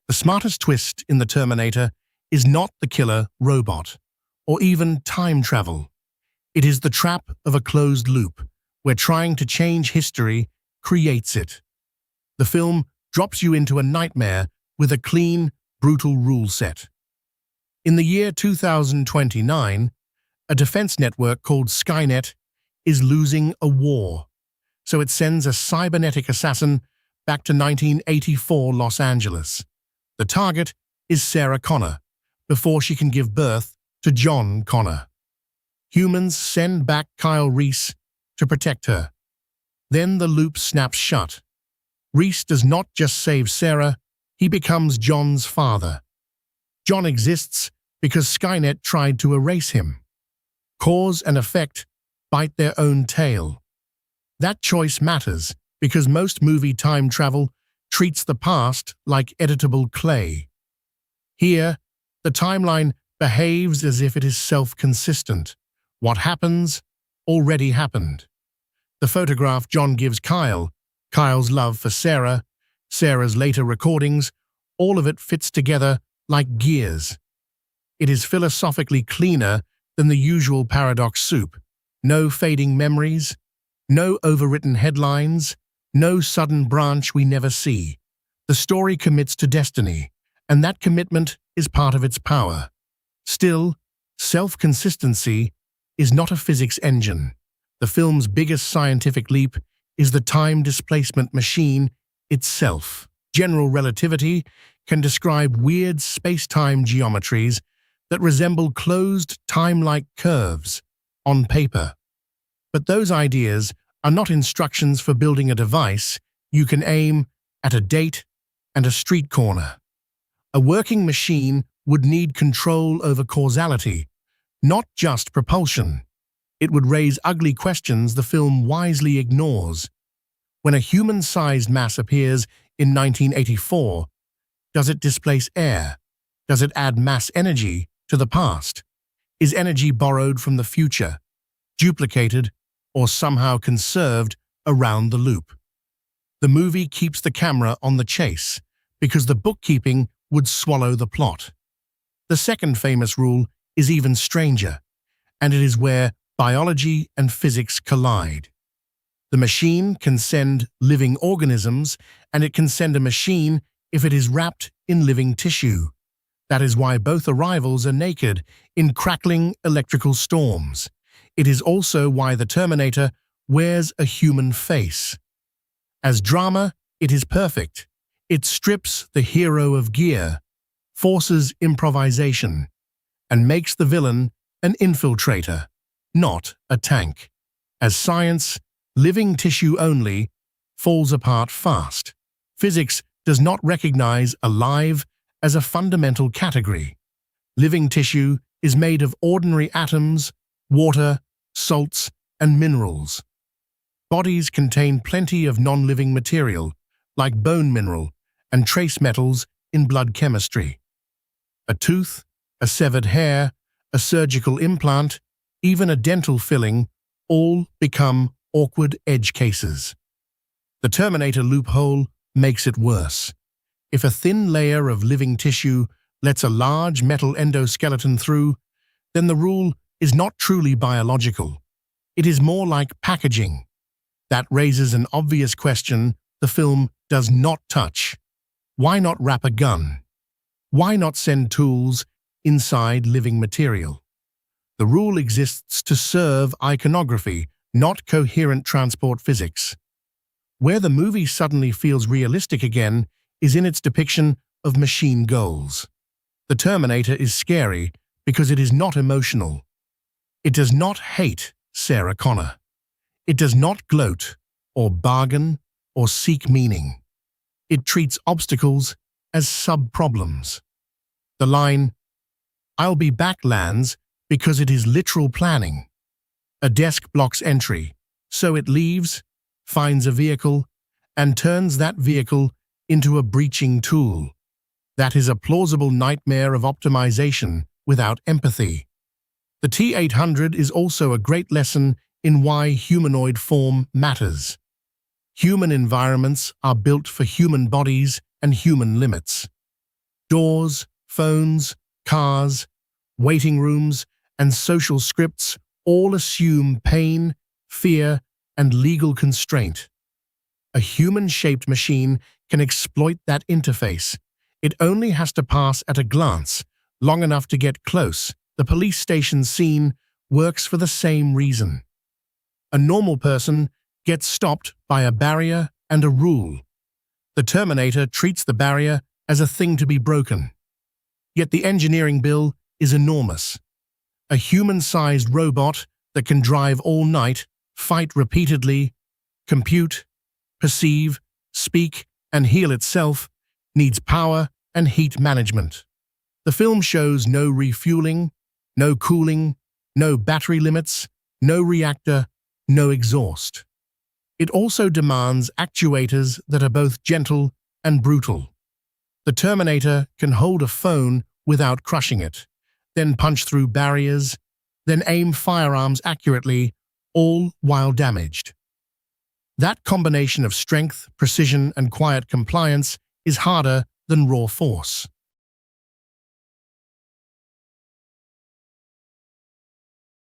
The smartest twist in the Terminator is not the killer robot, or even time travel. It is the trap of a closed loop, where trying to change history creates it. The film drops you into a nightmare with a clean, brutal rule set. In the year 2029, a defense network called Skynet is losing a war, so it sends a cybernetic assassin back to 1984 Los Angeles. The target is Sarah Connor, before she can give birth to John Connor. Humans send back Kyle Reese to protect her. Then the loop snaps shut. Reese does not just save Sarah, he becomes John's father. John exists because Skynet tried to erase him. Cause and effect bite their own tail. That choice matters because most movie time travel treats the past like editable clay. Here, the timeline behaves as if it is self-consistent. What happens already happened. The photograph John gives Kyle, Kyle's love for Sarah, Sarah's later recordings, all of it fits together like gears. It is philosophically cleaner than the usual paradox soup. No fading memories, no overwritten headlines, no sudden branch we never see. The story commits to destiny, and that commitment is part of its power. Still, self-consistency is not a physics engine. The film's biggest scientific leap is the time displacement machine itself. General relativity can describe weird space-time geometries that resemble closed time-like curves on paper. But those ideas are not instructions for building a device you can aim at a date and a street corner. A working machine would need control over causality, not just propulsion. It would raise ugly questions the film wisely ignores. When a human-sized mass appears in 1984, does it displace air? Does it add mass energy to the past? Is energy borrowed from the future, duplicated, or somehow conserved around the loop? The movie keeps the camera on the chase because the bookkeeping would swallow the plot. The second famous rule is even stranger, and it is where biology and physics collide. The machine can send living organisms, and it can send a machine if it is wrapped in living tissue. That is why both arrivals are naked in crackling electrical storms. It is also why the Terminator wears a human face. As drama, it is perfect. It strips the hero of gear, forces improvisation, and makes the villain an infiltrator, not a tank. As science, living tissue only falls apart fast. Physics does not recognize alive as a fundamental category. Living tissue is made of ordinary atoms, water, salts, and minerals. Bodies contain plenty of non-living material, like bone mineral and trace metals in blood chemistry. A tooth, a severed hair, a surgical implant, even a dental filling, all become awkward edge cases. The Terminator loophole makes it worse. If a thin layer of living tissue lets a large metal endoskeleton through, then the rule is not truly biological. It is more like packaging. That raises an obvious question the film does not touch. Why not wrap a gun? Why not send tools inside living material? The rule exists to serve iconography, not coherent transport physics. Where the movie suddenly feels realistic again is in its depiction of machine goals. The Terminator is scary because it is not emotional. It does not hate Sarah Connor. It does not gloat or bargain or seek meaning. It treats obstacles as sub-problems. The line, "I'll be back," lands because it is literal planning. A desk blocks entry, so it leaves, finds a vehicle, and turns that vehicle into a breaching tool. That is a plausible nightmare of optimization without empathy. The T-800 is also a great lesson in why humanoid form matters. Human environments are built for human bodies and human limits. Doors, phones, cars, waiting rooms, and social scripts all assume pain, fear, and legal constraint. A human-shaped machine can exploit that interface. It only has to pass at a glance, long enough to get close. The police station scene works for the same reason. A normal person gets stopped by a barrier and a rule. The Terminator treats the barrier as a thing to be broken. Yet the engineering bill is enormous. A human-sized robot that can drive all night, fight repeatedly, compute, perceive, speak, and heal itself needs power and heat management. The film shows no refueling, no cooling, no battery limits, no reactor, no exhaust. It also demands actuators that are both gentle and brutal. The Terminator can hold a phone without crushing it, then punch through barriers, then aim firearms accurately, all while damaged. That combination of strength, precision, and quiet compliance is harder than raw force.